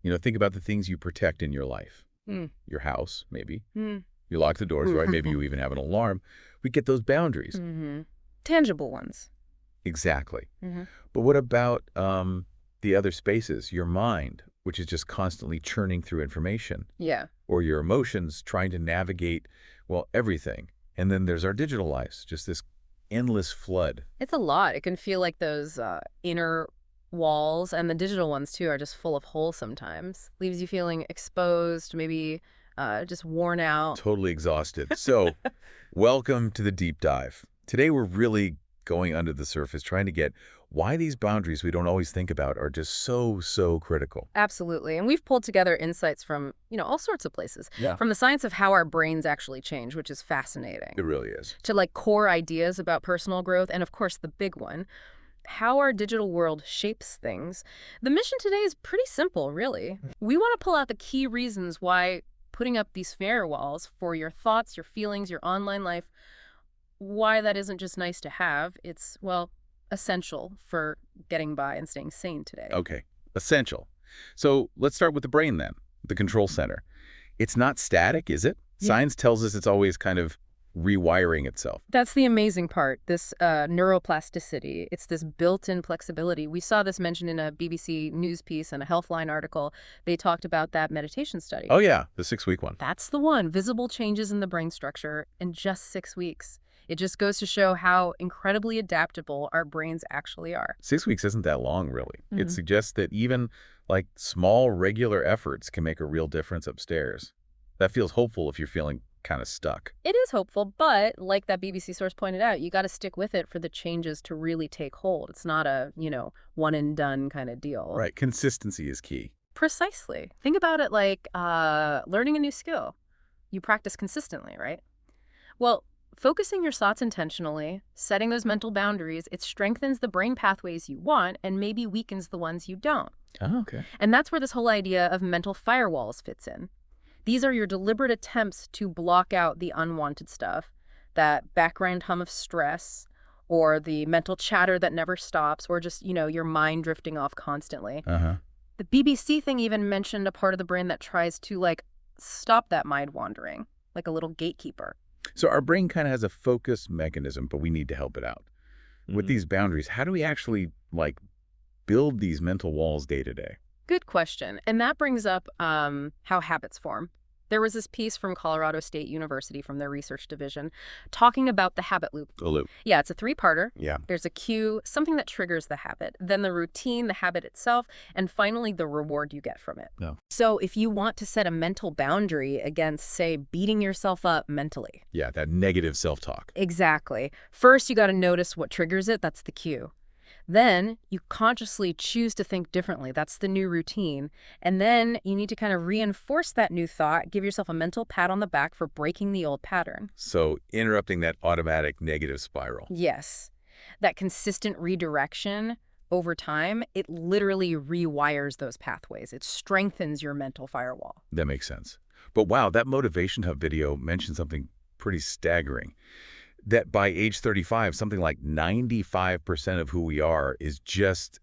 Think about the things you protect in your life. Mm. Your house, maybe. Mm. You lock the doors, right? Maybe you even have an alarm. We get those boundaries. Mm-hmm. Tangible ones. Exactly. Mm-hmm. But what about the other spaces, your mind, which is just constantly churning through information, Yeah. or your emotions trying to navigate, well, everything. And then there's our digital lives, just this endless flood. It's a lot. It can feel like those inner walls, and the digital ones too, are just full of holes sometimes. Leaves you feeling exposed, maybe just worn out. Totally exhausted. So, welcome to the deep dive. Today we're really going under the surface, trying to get why these boundaries we don't always think about are just so critical. Absolutely. And we've pulled together insights from, all sorts of places. Yeah. From the science of how our brains actually change, which is fascinating, It really is. to like core ideas about personal growth, and of course the big one, how our digital world shapes things. The mission today is pretty simple, really. We want to pull out the key reasons why putting up these firewalls for your thoughts, your feelings, your online life, why that isn't just nice to have. It's, well, essential for getting by and staying sane today. Okay, essential. So let's start with the brain then, the control center. It's not static, is it? Yeah. Science tells us it's always kind of rewiring itself. That's the amazing part, this neuroplasticity. It's this built-in flexibility. We saw this mentioned in a BBC News piece and a Healthline article. They talked about that meditation study. Oh yeah, the 6-week one. That's the one. Visible changes in the brain structure in just 6 weeks. It just goes to show how incredibly adaptable our brains actually are. 6 weeks isn't that long, really. It Mhm. suggests that even like small, regular efforts can make a real difference upstairs. That feels hopeful if you're feeling kind of stuck. It is hopeful, but like that BBC source pointed out, you got to stick with it for the changes to really take hold. It's not a, one and done kind of deal. Right, consistency is key. Precisely. Think about it like learning a new skill. You practice consistently, right? Well, focusing your thoughts intentionally, setting those mental boundaries, it strengthens the brain pathways you want and maybe weakens the ones you don't. Oh, okay. And that's where this whole idea of mental firewalls fits in. These are your deliberate attempts to block out the unwanted stuff, that background hum of stress, or the mental chatter that never stops, or just, your mind drifting off constantly. Uh-huh. The BBC thing even mentioned a part of the brain that tries to, stop that mind wandering, like a little gatekeeper. So our brain kind of has a focus mechanism, but we need to help it out. With these boundaries, how do we actually, build these mental walls day to day? Good question. And that brings up how habits form. There was this piece from Colorado State University from their research division talking about the habit loop. The loop. Yeah, it's a 3-parter. Yeah. There's a cue, something that triggers the habit, then the routine, the habit itself, and finally the reward you get from it. No. So if you want to set a mental boundary against, say, beating yourself up mentally. Yeah, that negative self-talk. Exactly. First, you got to notice what triggers it. That's the cue. Then you consciously choose to think differently. That's the new routine. And then you need to kind of reinforce that new thought, give yourself a mental pat on the back for breaking the old pattern. So interrupting that automatic negative spiral. Yes. That consistent redirection over time, it literally rewires those pathways. It strengthens your mental firewall. That makes sense. But wow, that Motivation Hub video mentioned something pretty staggering. That by age 35, something like 95% of who we are is just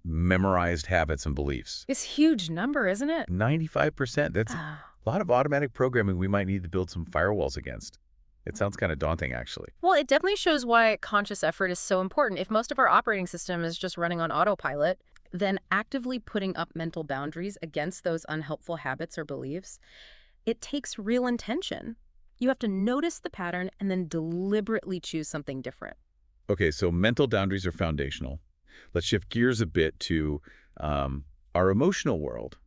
memorized habits and beliefs. It's a huge number, isn't it? 95%. That's a lot of automatic programming we might need to build some firewalls against. It sounds kind of daunting, actually. Well, it definitely shows why conscious effort is so important. If most of our operating system is just running on autopilot, then actively putting up mental boundaries against those unhelpful habits or beliefs, it takes real intention. You have to notice the pattern and then deliberately choose something different. Okay, so mental boundaries are foundational. Let's shift gears a bit to our emotional world.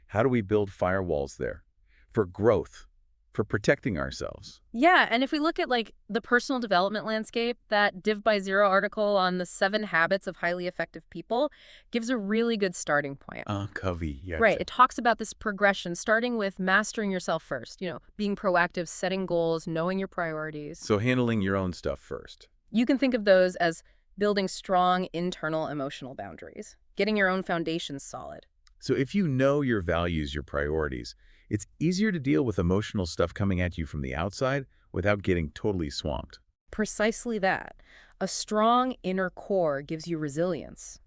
How do we build firewalls there? For growth, for protecting ourselves. Yeah, and if we look at the personal development landscape, that Div by Zero article on the 7 habits of highly effective people gives a really good starting point. Covey, yeah. Right. It talks about this progression, starting with mastering yourself first, being proactive, setting goals, knowing your priorities. So handling your own stuff first. You can think of those as building strong internal emotional boundaries, getting your own foundations solid. So if you know your values, your priorities, it's easier to deal with emotional stuff coming at you from the outside without getting totally swamped. Precisely that. A strong inner core gives you resilience.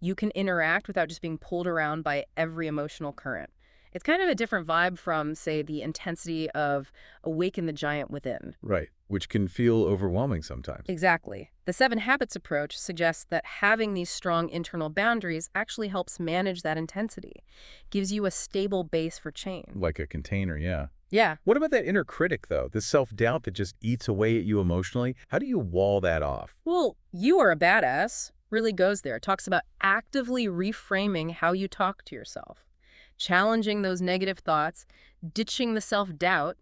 You can interact without just being pulled around by every emotional current. It's kind of a different vibe from, say, the intensity of Awaken the Giant Within. Right, which can feel overwhelming sometimes. Exactly. The Seven Habits approach suggests that having these strong internal boundaries actually helps manage that intensity, gives you a stable base for change. Like a container, yeah. Yeah. What about that inner critic, though? This self-doubt that just eats away at you emotionally? How do you wall that off? Well, You Are a Badass really goes there. It talks about actively reframing how you talk to yourself, challenging those negative thoughts, ditching the self-doubt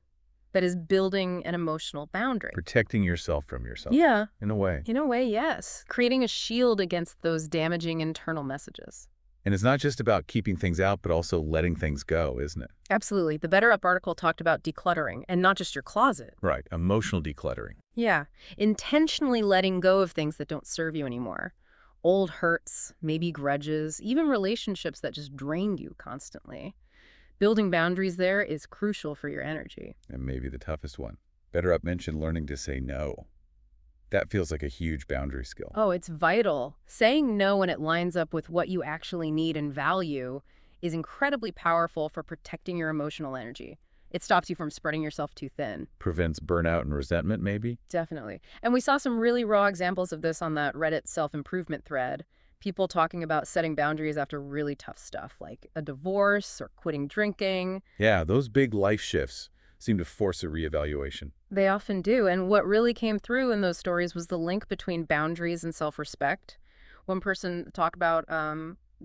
that is building an emotional boundary. Protecting yourself from yourself. Yeah. In a way. In a way, yes. Creating a shield against those damaging internal messages. And it's not just about keeping things out, but also letting things go, isn't it? Absolutely. The Better Up article talked about decluttering, and not just your closet. Right. Emotional decluttering. Yeah. Intentionally letting go of things that don't serve you anymore. Old hurts, maybe grudges, even relationships that just drained you constantly. Building boundaries there is crucial for your energy. And maybe the toughest one. Better Up mentioned learning to say no. That feels like a huge boundary skill. Oh, it's vital. Saying no when it lines up with what you actually need and value is incredibly powerful for protecting your emotional energy. It stops you from spreading yourself too thin. Prevents burnout and resentment, maybe? Definitely. And we saw some really raw examples of this on that Reddit self-improvement thread. People talking about setting boundaries after really tough stuff, like a divorce or quitting drinking. Yeah, those big life shifts seem to force a reevaluation. They often do. And what really came through in those stories was the link between boundaries and self-respect. One person talked about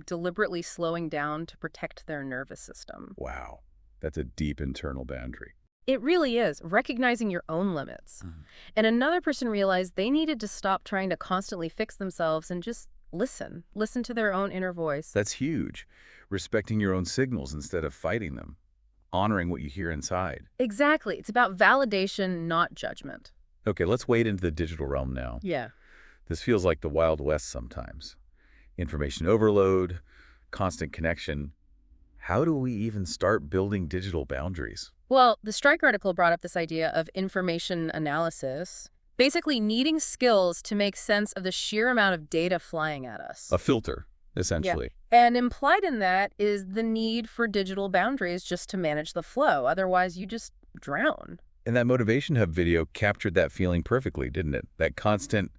deliberately slowing down to protect their nervous system. Wow, that's a deep internal boundary. It really is, recognizing your own limits. And another person realized they needed to stop trying to constantly fix themselves and just listen to their own inner voice. That's huge. Respecting your own signals instead of fighting them. Honoring what you hear inside. Exactly. It's about validation, not judgment. Okay, let's wade into the digital realm now. Yeah. This feels like the Wild West sometimes. Information overload, constant connection. How do we even start building digital boundaries? Well, the Strike article brought up this idea of information analysis, basically needing skills to make sense of the sheer amount of data flying at us. A filter, essentially. And implied in that is the need for digital boundaries just to manage the flow. Otherwise, you just drown. And that Motivation Hub video captured that feeling perfectly, didn't it? That constant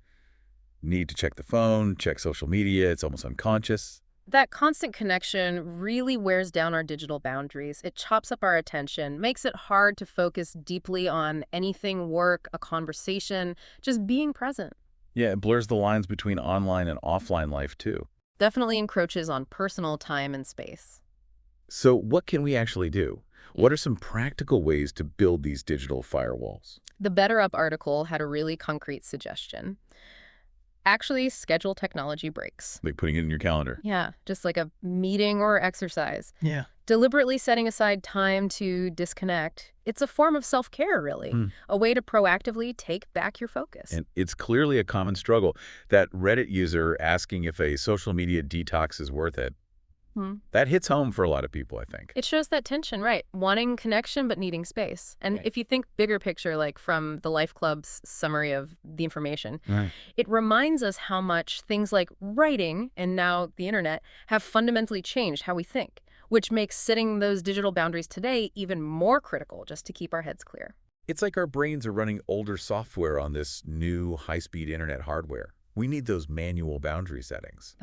need to check the phone, check social media, it's almost unconscious. That constant connection really wears down our digital boundaries. It chops up our attention, makes it hard to focus deeply on anything, work, a conversation, just being present. Yeah, it blurs the lines between online and offline life, too. Definitely encroaches on personal time and space. So what can we actually do? What are some practical ways to build these digital firewalls? The Better Up article had a really concrete suggestion. Actually, schedule technology breaks. Like putting it in your calendar. Yeah, just like a meeting or exercise. Yeah. Deliberately setting aside time to disconnect. It's a form of self-care, really. A way to proactively take back your focus. And it's clearly a common struggle. That Reddit user asking if a social media detox is worth it, that hits home for a lot of people, I think. It shows that tension, right? Wanting connection but needing space. And Right. if you think bigger picture, like from the Life Club's summary of the information, Right. it reminds us how much things like writing and now the internet have fundamentally changed how we think, which makes setting those digital boundaries today even more critical just to keep our heads clear. It's like our brains are running older software on this new high-speed internet hardware. We need those manual boundary settings.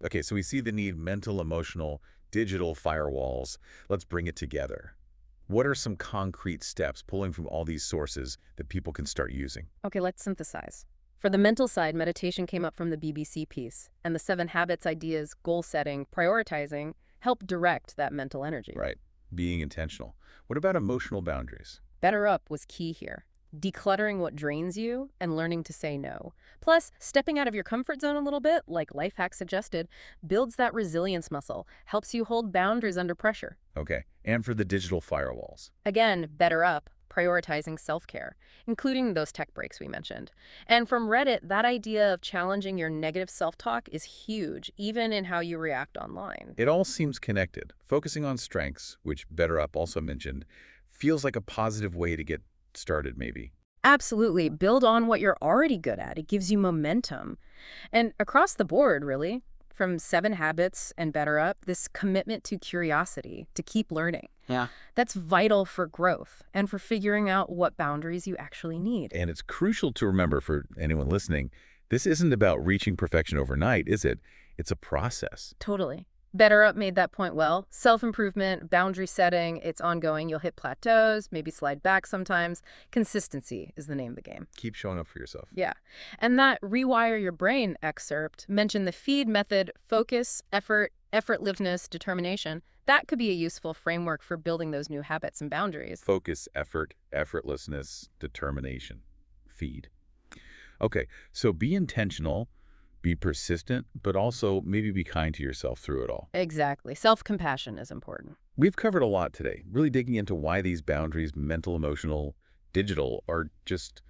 Okay, so we see the need mental, emotional, digital firewalls. Let's bring it together. What are some concrete steps pulling from all these sources that people can start using? Okay, let's synthesize. For the mental side, meditation came up from the BBC piece, and the 7 habits ideas, goal setting, prioritizing, help direct that mental energy. Right, being intentional. What about emotional boundaries? Better Up was key here. Decluttering what drains you and learning to say no. Plus, stepping out of your comfort zone a little bit, like Life Hack suggested, builds that resilience muscle, helps you hold boundaries under pressure. Okay, and for the digital firewalls? Again, Better Up, prioritizing self-care, including those tech breaks we mentioned. And from Reddit, that idea of challenging your negative self-talk is huge, even in how you react online. It all seems connected. Focusing on strengths, which Better Up also mentioned, feels like a positive way to get started, maybe. Absolutely. Build on what you're already good at. It gives you momentum. And across the board, really, from 7 Habits and Better Up, this commitment to curiosity, to keep learning. Yeah. That's vital for growth and for figuring out what boundaries you actually need. And it's crucial to remember for anyone listening, this isn't about reaching perfection overnight, is it? It's a process. Totally. Better Up made that point well. Self-improvement, boundary setting, it's ongoing. You'll hit plateaus, maybe slide back sometimes. Consistency is the name of the game. Keep showing up for yourself. Yeah. And that Rewire Your Brain excerpt mentioned the FEED method: focus, effort, effortlessness, determination. That could be a useful framework for building those new habits and boundaries. Focus, effort, effortlessness, determination. Feed. Okay, so be intentional, be persistent, but also maybe be kind to yourself through it all. Exactly. Self-compassion is important. We've covered a lot today, really digging into why these boundaries, mental, emotional, digital, are just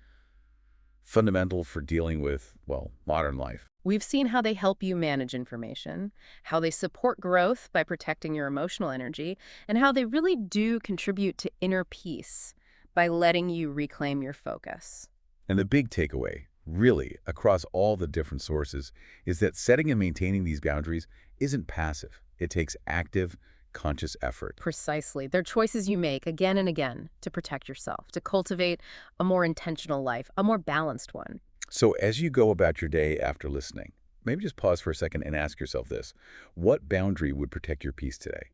fundamental for dealing with, well, modern life. We've seen how they help you manage information, how they support growth by protecting your emotional energy, and how they really do contribute to inner peace by letting you reclaim your focus. And the big takeaway, really, across all the different sources, is that setting and maintaining these boundaries isn't passive. It takes active, conscious effort. Precisely. They're choices you make again and again to protect yourself, to cultivate a more intentional life, a more balanced one. So as you go about your day after listening, maybe just pause for a second and ask yourself this: what boundary would protect your peace today?